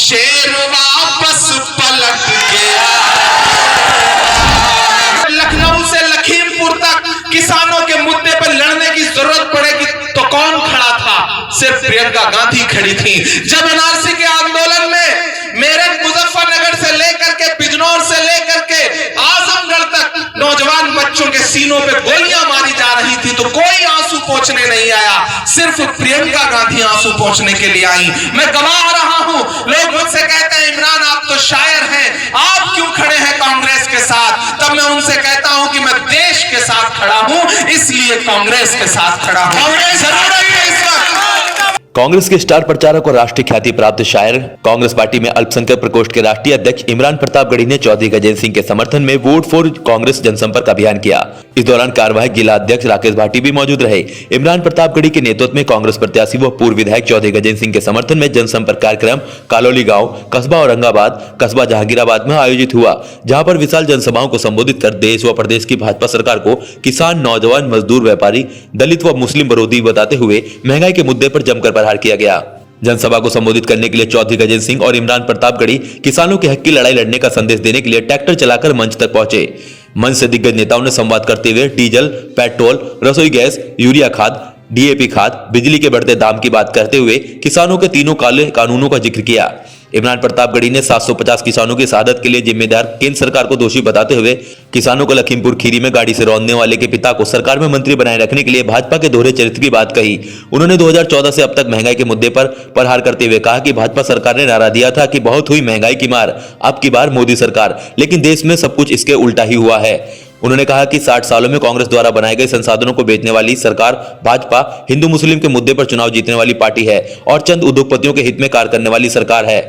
शेर वापस पलट गया। लखनऊ से लखीमपुर तक किसानों के मुद्दे पर लड़ने की जरूरत पड़ेगी तो कौन खड़ा था? सिर्फ प्रियंका गांधी खड़ी थी। जब एनआरसी के आंदोलन में मेरठ, मुजफ्फरनगर से लेकर के बिजनौर से लेकर के आजमगढ़ तक नौजवान बच्चों के सीनों पे गोलियां मारी जा रही थी तो कोई आंसू पोंछने नहीं आया। सिर्फ प्रियंका गांधी आंसू पोंछने के लिए आई। मैं गवाह रहा हूं। लोग मुझसे कहते हैं इमरान आप तो शायर हैं, आप क्यों खड़े हैं कांग्रेस के साथ? तब मैं उनसे कहता हूं कि मैं देश के साथ खड़ा हूं, इसलिए कांग्रेस के साथ खड़ा हूं। कांग्रेस जरूरत है इस वक्त। कांग्रेस के स्टार प्रचारक और राष्ट्रीय ख्याति प्राप्त शायर, कांग्रेस पार्टी में अल्पसंख्यक प्रकोष्ठ के राष्ट्रीय अध्यक्ष इमरान प्रतापगढ़ी ने चौधरी गजेंद्र सिंह के समर्थन में वोट फॉर कांग्रेस जनसंपर्क अभियान किया। इस दौरान कार्यवाहक जिला अध्यक्ष राकेश भाटी भी मौजूद रहे। इमरान प्रतापगढ़ी के नेतृत्व में कांग्रेस प्रत्याशी व पूर्व विधायक चौधरी गजेंद्र सिंह के समर्थन में जनसंपर्क कार्यक्रम कालोली गांव, कस्बा औरंगाबाद, कस्बा जहांगीराबाद में आयोजित हुआ, जहां पर विशाल जनसभाओं को संबोधित कर देश व प्रदेश की भाजपा सरकार को किसान, नौजवान, मजदूर, व्यापारी, दलित व मुस्लिम विरोधी बताते हुए महंगाई के मुद्दे पर जमकर प्रहार किया गया। जनसभा को संबोधित करने के लिए चौधरी गजेंद्र सिंह और इमरान प्रतापगढ़ी किसानों के हक की लड़ाई लड़ने का संदेश देने के लिए ट्रैक्टर चलाकर मंच तक पहुंचे। मंच से दिग्गज नेताओं ने संवाद करते हुए डीजल, पेट्रोल, रसोई गैस, यूरिया खाद, डीएपी खाद, बिजली के बढ़ते दाम की बात करते हुए किसानों के तीनों काले कानूनों का जिक्र किया। इमरान प्रतापगढ़ी ने 750 किसानों की शहादत के लिए जिम्मेदार केंद्र सरकार को दोषी बताते हुए किसानों को लखीमपुर खीरी में गाड़ी से रौंदने वाले के पिता को सरकार में मंत्री बनाए रखने के लिए भाजपा के दोहरे चरित्र की बात कही। उन्होंने 2014 से अब तक महंगाई के मुद्दे पर प्रहार करते हुए कहा कि भाजपा सरकार ने नारा दिया था कि बहुत हुई महंगाई की मार, अब की बार मोदी सरकार, लेकिन देश में सब कुछ इसके उल्टा ही हुआ है। उन्होंने कहा कि 60 सालों में कांग्रेस द्वारा बनाए गए संसाधनों को बेचने वाली सरकार भाजपा हिंदू मुस्लिम के मुद्दे पर चुनाव जीतने वाली पार्टी है और चंद उद्योगपतियों के हित में कार्य करने वाली सरकार है।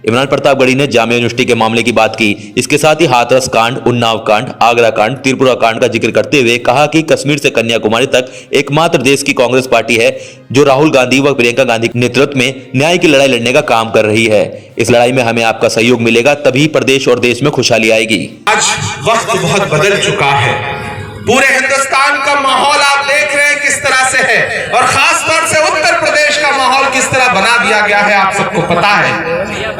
इमरान प्रतापगढ़ी ने जामिया यूनिवर्सिटी के मामले की बात की। इसके साथ ही हाथरस कांड, उन्नाव कांड, आगरा कांड, त्रिपुरा कांड का जिक्र करते हुए कहा कि कश्मीर से कन्याकुमारी तक एकमात्र देश की कांग्रेस पार्टी है जो राहुल गांधी व प्रियंका गांधी के नेतृत्व में न्याय की लड़ाई लड़ने का काम कर रही है। इस लड़ाई में हमें आपका सहयोग मिलेगा, तभी प्रदेश और देश में खुशहाली आएगी। आज वक्त बहुत बदल चुका है। पूरे हिंदुस्तान का माहौल आप देख रहे हैं किस तरह से है और खास तौर से उत्तर प्रदेश का माहौल किस तरह बना दिया गया है, आप सबको पता है।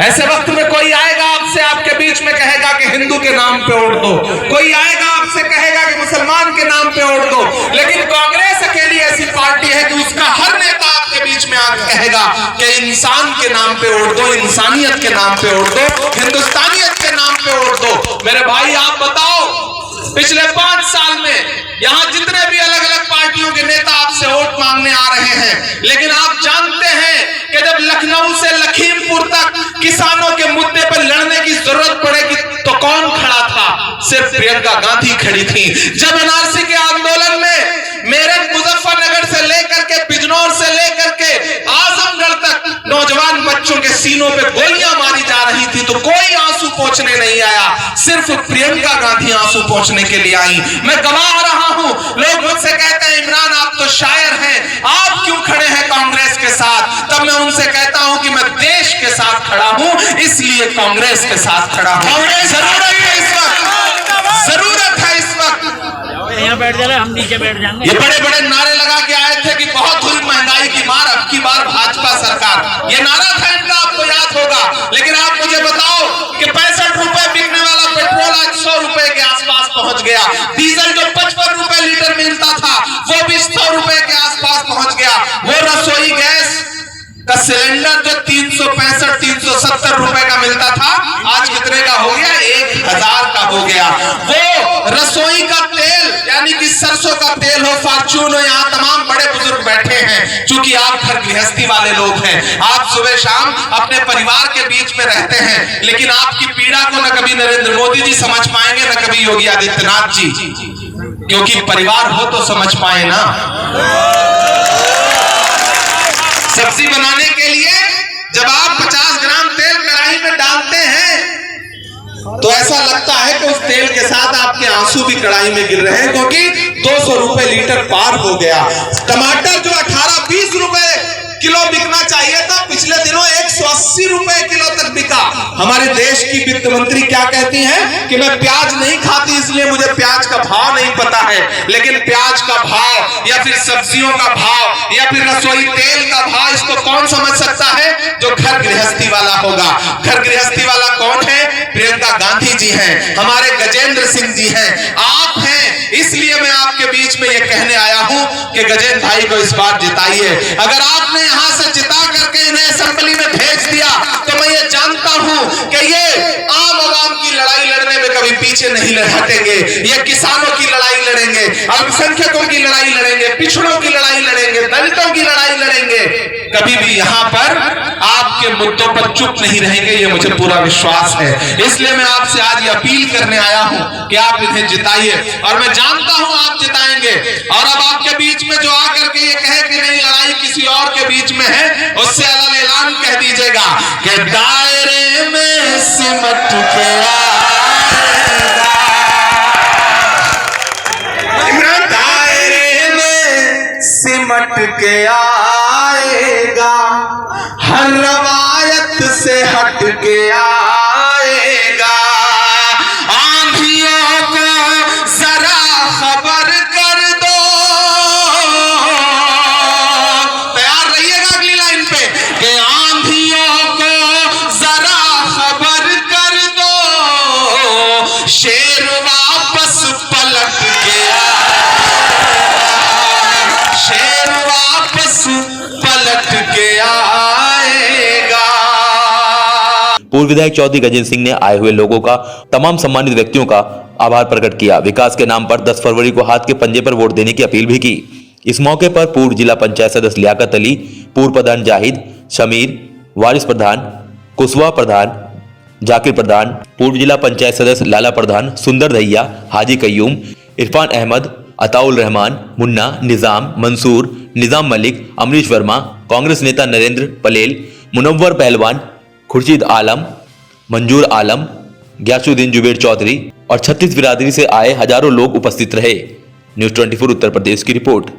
ऐसे वक्त में कोई आएगा आपसे, आपके बीच में कहेगा कि हिंदू के नाम पे वोट दो, कोई आएगा आपसे कहेगा कि मुसलमान के नाम पे वोट दो, लेकिन कांग्रेस अकेली ऐसी पार्टी है कि उसका हर नेता आपके बीच में आकर कहेगा कि इंसान के नाम पे वोट दो, इंसानियत के नाम पे वोट दो, हिंदुस्तानियत के नाम पे वोट दो। मेरे भाई आप बताओ, पिछले 5 साल में यहां जितने भी अलग अलग पार्टियों के नेता आपसे वोट मांगने आ रहे हैं, लेकिन आप जानते हैं कि जब लखनऊ से लखीमपुर तक किसानों के मुद्दे पर लड़ने की जरूरत पड़ेगी तो कौन खड़ा था? सिर्फ प्रियंका गांधी खड़ी थी। जब एनआरसी के आंदोलन में मेरठ, मुजफ्फरनगर से लेकर के बिजनौर से लेकर के आजमगढ़ तक नौजवान बच्चों के सीनों पे गोलियां मारी जा रही थी तो कोई आंसू पोंछने नहीं आया। सिर्फ प्रियंका गांधी आंसू पोंछने के लिए आई। मैं गवाह रहा हूं। लोग मुझसे कहते हैं इमरान आप तो शायर हैं, आप क्यों खड़े हैं कांग्रेस के साथ? तब मैं उनसे कहता हूं कि मैं देश के साथ खड़ा हूं, इसलिए कांग्रेस के साथ खड़ा हूं। कांग्रेस जरूरत है इस वक्त, जरूरत है इस वक्त। यहाँ बैठ जा रहे, हम नीचे बैठ जाएंगे। ये बड़े बड़े नारे लगा के आए थे कि बहुत हुई महंगाई की मार, अब की बार भाजपा सरकार, ये नारा था इनका, आपको याद होगा। लेकिन आप मुझे बताओ कि 65 रुपए बिकने वाला पेट्रोल आज 100 रुपए के आसपास पहुंच गया। डीजल जो 55 रुपए लीटर मिलता था वो भी 100 रुपए के आसपास पहुंच गया। वो रसोई गैस का सिलेंडर जो 365-370 रुपए का मिलता था आज कितने का हो गया? 1000 का हो गया। वो रसोई का तेल यानी कि सरसों का तेल हो, फॉर्च्यून हो, यहाँ तमाम बड़े बुजुर्ग बैठे हैं, क्योंकि आप घर गृहस्थी वाले लोग हैं, आप सुबह शाम अपने परिवार के बीच में रहते हैं, लेकिन आपकी पीड़ा को न कभी नरेंद्र मोदी जी समझ पाएंगे न कभी योगी आदित्यनाथ जी, क्योंकि परिवार हो तो समझ पाए ना। सब्जी बनाने के लिए जब आप 50 ग्राम तेल कढ़ाई में डालते हैं तो ऐसा लगता है कि उस तेल के साथ आपके आंसू भी कढ़ाई में गिर रहे हैं, क्योंकि 200 रुपए लीटर पार हो गया। टमाटर जो 18-20 रुपए किलो बिकना चाहिए था, पिछले दिनों 180 रुपए किलो तक बिका। हमारे देश की वित्त मंत्री क्या कहती हैं कि मैं प्याज नहीं खाती इसलिए मुझे प्याज का भाव नहीं पता है, लेकिन प्याज का भाव या फिर सब्जियों का भाव या फिर रसोई तेल का भाव इसको कौन समझ सकता है? जो घर गृहस्थी वाला होगा। घर गृहस्थी वाला कौन है? प्रियंका गांधी जी हैं, हमारे गजेंद्र सिंह जी हैं, आप हैं। इसलिए मैं आपके बीच में ये कहने आया हूं कि गजेंद्र भाई को इस बार जिताइए। अगर आपने यहां से जिता करके इन्हें असेंबली में भेज दिया तो मैं ये जानता हूं कि ये आम आवाम की लड़ाई लड़ने में कभी पीछे नहीं हटेंगे। ये किसानों की लड़ाई लड़ेंगे, अल्पसंख्यकों की लड़ाई लड़ेंगे, पिछड़ों की लड़ाई लड़ेंगे, दलितों की लड़ाई लड़ेंगे। कभी भी यहां पर आपके मुद्दों पर चुप नहीं रहेंगे, ये मुझे पूरा विश्वास है। इसलिए मैं आपसे आज ये अपील करने आया हूं कि आप इन्हें जिताइए, और मैं जानता हूं आप जिताएंगे। और अब आपके बीच में जो आकर के ये कहे कि नहीं लड़ाई किसी और के बीच में है, उससे अलग ऐलान कह दीजिएगा कि दायरे में सिमट के इमरान दायरे में सिमट के आएगा, हर रवायत से हट के आएगा। आंधियों को जरा खबर कर दो, तैयार रहिएगा अगली लाइन पे कि आंधियों को जरा खबर कर दो, शेर वापस पलट के आएगा, शेर वापस पलट के आएगा। पूर्व विधायक चौधरी गजेंद्र सिंह ने आए हुए लोगों का, तमाम सम्मानित व्यक्तियों का आभार प्रकट किया। विकास के नाम पर 10 फरवरी को हाथ के पंजे पर वोट देने की अपील भी की। इस मौके पर पूर्व जिला पंचायत सदस्य लियाकत अली, पूर्व प्रधान जाहिद, शमीर, वारिस प्रधान, कुशवा प्रधान, जाकिर प्रधान, पूर्व जिला पंचायत सदस्य लाला प्रधान, सुंदर दहिया, हाजी कयूम, इरफान अहमद, अताउल रहमान, मुन्ना, निजाम, मंसूर, निजाम मलिक, अमरीश वर्मा, कांग्रेस नेता नरेंद्र पलेल, मुनव्वर पहलवान, खुर्शीद आलम, मंजूर आलम, ग्यासुद्दीन जुबेर चौधरी और 36 बिरादरी से आए हजारों लोग उपस्थित रहे। न्यूज़ 24 उत्तर प्रदेश की रिपोर्ट।